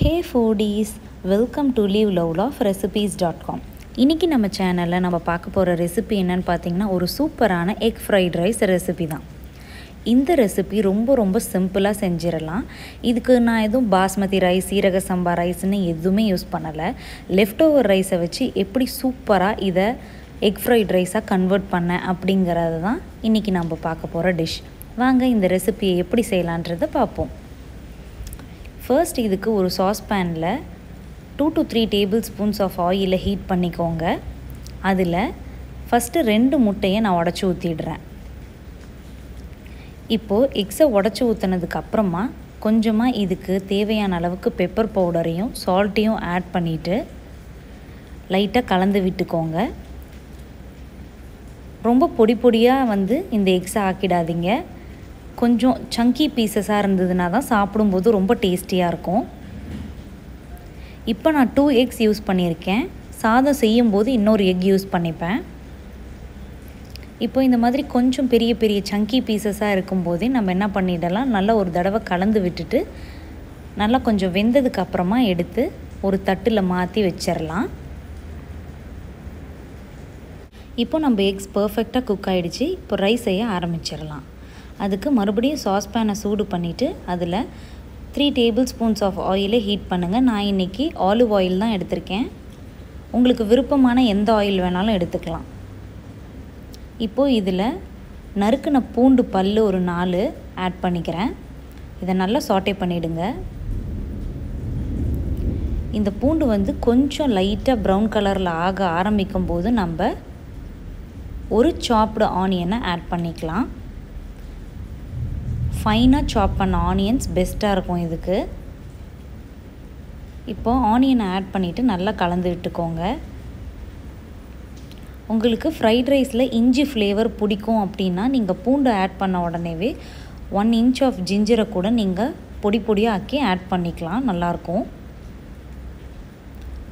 Hey foodies, welcome to liveloveloverecipes.com. இன்றைக்கி நம்ம சேனலில் நம்ம பார்க்க போகிற ரெசிபி என்னென்னு பார்த்தீங்கன்னா ஒரு சூப்பரான எக் ஃப்ரைட் ரைஸ் ரெசிபி தான். இந்த ரெசிபி ரொம்ப சிம்பிளாக செஞ்சிடலாம். இதுக்கு நான் எதுவும் பாஸ்மதி ரைஸ், சீரக சம்பா ரைஸ்ன்னு எதுவுமே யூஸ் பண்ணலை. லெஃப்ட் ஓவர் ரைஸை வச்சு எப்படி சூப்பராக இதை எக் ஃப்ரைட் ரைஸாக கன்வெர்ட் பண்ணேன் அப்படிங்கிறது தான் இன்றைக்கி நம்ம பார்க்க போகிற டிஷ். வாங்க இந்த ரெசிபியை எப்படி செய்யலான்றதை பார்ப்போம். ஃபர்ஸ்ட் இதுக்கு ஒரு சாஸ்பேனில் 2 to 3 tablespoons ஆஃப் ஆயிலை ஹீட் பண்ணிக்கோங்க. அதில் ஃபஸ்ட்டு 2 முட்டையை நான் உடச்சி ஊற்றிடுறேன். இப்போது எக்ஸை உடச்சி ஊற்றினதுக்கப்புறமா கொஞ்சமாக இதுக்கு தேவையான அளவுக்கு பெப்பர் பவுடரையும் சால்ட்டையும் ஆட் பண்ணிவிட்டு லைட்டாக கலந்து விட்டுக்கோங்க. ரொம்ப பொடியாக இந்த எக்ஸை ஆக்கிடாதீங்க. கொஞ்சம் சங்கி பீசஸாக இருந்ததுனா தான் சாப்பிடும்போது ரொம்ப டேஸ்டியாக இருக்கும். இப்போ நான் 2 eggs யூஸ் பண்ணியிருக்கேன். சாதம் செய்யும்போது இன்னொரு எக் யூஸ் பண்ணிப்பேன். இப்போ இந்த மாதிரி கொஞ்சம் பெரிய சங்கி பீசஸாக இருக்கும்போதே நம்ம என்ன பண்ணிடலாம், நல்லா ஒரு தடவை கலந்து விட்டுட்டு நல்லா கொஞ்சம் வெந்ததுக்கு அப்புறமா எடுத்து ஒரு தட்டில் மாற்றி வச்சிடலாம். இப்போ நம்ம எக்ஸ் பர்ஃபெக்டாக குக் ஆகிடுச்சு. இப்போ ரைஸ் செய்ய ஆரம்பிச்சிடலாம். அதுக்கு மறுபடியும் சாஸ்பேனை சூடு பண்ணிவிட்டு அதில் 3 tablespoons ஆஃப் ஆயிலை ஹீட் பண்ணுங்கள். நான் இன்றைக்கி ஆலிவ் ஆயில் தான் எடுத்திருக்கேன். உங்களுக்கு விருப்பமான எந்த ஆயில் வேணாலும் எடுத்துக்கலாம். இப்போது இதில் நறுக்கின பூண்டு பல் ஒரு 4 ஆட் பண்ணிக்கிறேன். இதை நல்லா சாட்டே பண்ணிவிடுங்க. இந்த பூண்டு கொஞ்சம் லைட்டாக ப்ரௌன் கலரில் ஆக ஆரம்பிக்கும் போது நம்ம ஒரு சாப்டு ஆனியனை ஆட் பண்ணிக்கலாம். ஃபைனாக சாப் பண்ண ஆனியன்ஸ் பெஸ்ட்டாக இருக்கும் இதுக்கு. இப்போது ஆனியனை ஆட் பண்ணிவிட்டு நல்லா கலந்து விட்டுக்கோங்க. உங்களுக்கு ஃப்ரைட் ரைஸில் இஞ்சி ஃப்ளேவர் பிடிக்கும் அப்படின்னா நீங்கள் பூண்டு ஆட் பண்ண உடனேவே 1 inch ஆஃப் ஜிஞ்சரை கூட நீங்கள் பொடியாக ஆக்கி ஆட் பண்ணிக்கலாம், நல்லாயிருக்கும்.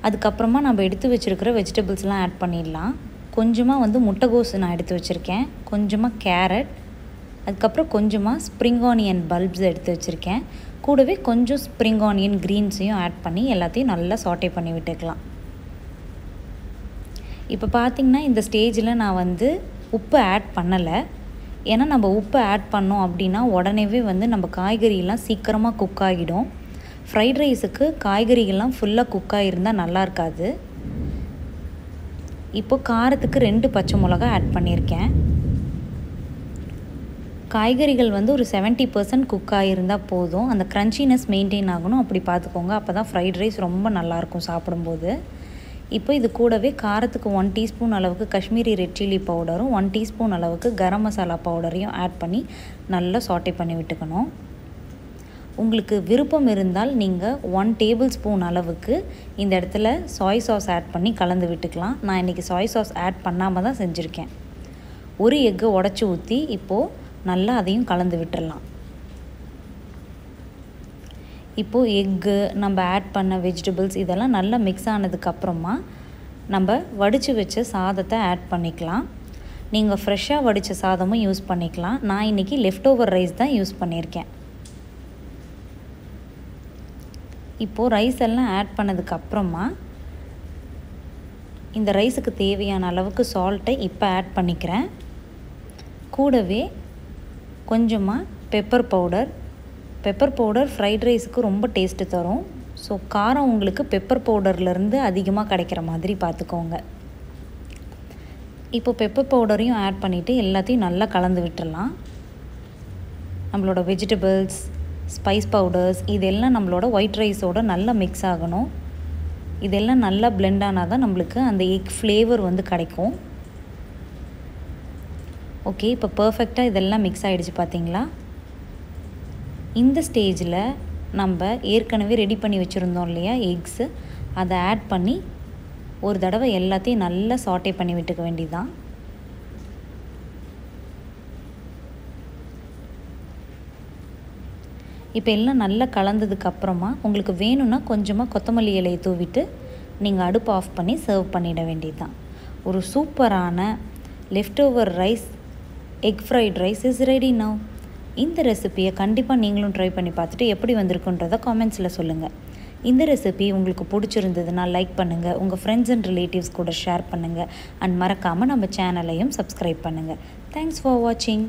அதுக்கப்புறமா நம்ம எடுத்து வச்சுருக்கிற வெஜிடபிள்ஸ்லாம் ஆட் பண்ணிடலாம். கொஞ்சமாக முட்டைகோஸ் நான் எடுத்து வச்சுருக்கேன், கொஞ்சமாக கேரட், அதுக்கப்புறம் கொஞ்சமாக ஸ்ப்ரிங் ஆனியன் பல்ப்ஸ் எடுத்து வச்சுருக்கேன். கூடவே கொஞ்சம் ஸ்ப்ரிங் ஆனியன் க்ரீன்ஸையும் ஆட் பண்ணி எல்லாத்தையும் நல்லா சாட்டே பண்ணி விட்டுக்கலாம். இப்போ பார்த்திங்கன்னா இந்த ஸ்டேஜில் நான் உப்பு ஆட் பண்ணலை. ஏன்னா நம்ம உப்பு ஆட் பண்ணோம் அப்படின்னா உடனேவே நம்ம காய்கறியெல்லாம் சீக்கிரமாக குக் ஆகிடும். ஃப்ரைட் ரைஸுக்கு காய்கறிகள்லாம் ஃபுல்லாக குக் ஆகிருந்தால் நல்லா இருக்காது. இப்போது காரத்துக்கு 2 பச்சை மிளகா ஆட் பண்ணியிருக்கேன். காய்கறிகள் ஒரு 70% குக் ஆகியிருந்தால் போதும். அந்த க்ரன்ச்சினஸ் மெயின்டைன் ஆகணும், அப்படி பார்த்துக்கோங்க. அப்போ தான் ஃப்ரைட் ரைஸ் ரொம்ப நல்லாயிருக்கும் சாப்பிடும்போது. இப்போ இது கூடவே காரத்துக்கு 1 teaspoon அளவுக்கு காஷ்மீரி ரெட் சில்லி பவுடரும் 1 teaspoon அளவுக்கு கரம் மசாலா பவுடரையும் ஆட் பண்ணி நல்லா சாட்டே பண்ணி விட்டுக்கணும். உங்களுக்கு விருப்பம் இருந்தால் நீங்கள் 1 tablespoon அளவுக்கு இந்த இடத்துல சாய் சாஸ் ஆட் பண்ணி கலந்து விட்டுக்கலாம். நான் இன்றைக்கி சாய் சாஸ் ஆட் பண்ணாமல் தான் செஞ்சுருக்கேன். ஒரு எக்கை உடச்சி ஊற்றி இப்போது நல்லா அதையும் கலந்து விட்டுடலாம். இப்போது எக்கு, நம்ம ஆட் பண்ண வெஜிடபிள்ஸ் இதெல்லாம் நல்லா மிக்ஸ் ஆனதுக்கப்புறமா நம்ம வடித்து வச்ச சாதத்தை ஆட் பண்ணிக்கலாம். நீங்கள் ஃப்ரெஷ்ஷாக வடித்த சாதமும் யூஸ் பண்ணிக்கலாம். நான் இன்றைக்கி லெஃப்ட் ஓவர் ரைஸ் தான் யூஸ் பண்ணியிருக்கேன். இப்போது ரைஸ் எல்லாம் ஆட் பண்ணதுக்கப்புறமா இந்த ரைஸுக்கு தேவையான அளவுக்கு சால்ட்டை இப்போ ஆட் பண்ணிக்கிறேன். கூடவே கொஞ்சமாக பெப்பர் பவுடர் ஃப்ரைட் ரைஸுக்கு ரொம்ப டேஸ்ட்டு தரும். ஸோ காரம் உங்களுக்கு பெப்பர் பவுடர்லேருந்து அதிகமாக கிடைக்கிற மாதிரி பார்த்துக்கோங்க. இப்போ பெப்பர் பவுடரையும் ஆட் பண்ணிவிட்டு எல்லாத்தையும் நல்லா கலந்து விட்டுடலாம். நம்மளோட வெஜிடபிள்ஸ், ஸ்பைஸ் பவுடர்ஸ் இதெல்லாம் நம்மளோட ஒயிட் ரைஸோடு நல்லா மிக்ஸ் ஆகணும். இதெல்லாம் நல்லா பிளெண்ட் ஆனால் தான் நம்மளுக்கு அந்த எக் ஃப்ளேவர் கிடைக்கும். ஓகே, இப்போ பர்ஃபெக்டாக இதெல்லாம் மிக்ஸ் ஆகிடுச்சு பார்த்தீங்களா. இந்த ஸ்டேஜில் நம்ம ஏற்கனவே ரெடி பண்ணி வச்சுருந்தோம் இல்லையா எக்ஸு, அதை ஆட் பண்ணி ஒரு தடவை எல்லாத்தையும் நல்லா சாட்டே பண்ணி விட்டுக்க வேண்டியதுதான். இப்போ எல்லாம் நல்லா கலந்ததுக்கப்புறமா உங்களுக்கு வேணும்னா கொஞ்சமாக கொத்தமல்லி இலையை தூவிட்டு நீங்கள் அடுப்பு ஆஃப் பண்ணி சர்வ் பண்ணிட வேண்டியது தான். ஒரு சூப்பரான left over rice egg fried rice is ready now. இந்த ரெசிபியை கண்டிப்பாக நீங்களும் ட்ரை பண்ணி பார்த்துட்டு எப்படி வந்திருக்குன்றதை காமெண்ட்ஸில் சொல்லுங்கள். இந்த ரெசிபி உங்களுக்கு பிடிச்சிருந்ததுன்னா லைக் பண்ணுங்கள், உங்கள் ஃப்ரெண்ட்ஸ் அண்ட் ரிலேட்டிவ்ஸ் கூட ஷேர் பண்ணுங்கள் அண்ட் மறக்காமல் நம்ம சேனலையும் சப்ஸ்கிரைப் பண்ணுங்கள். தேங்க்ஸ் ஃபார் வாட்சிங்.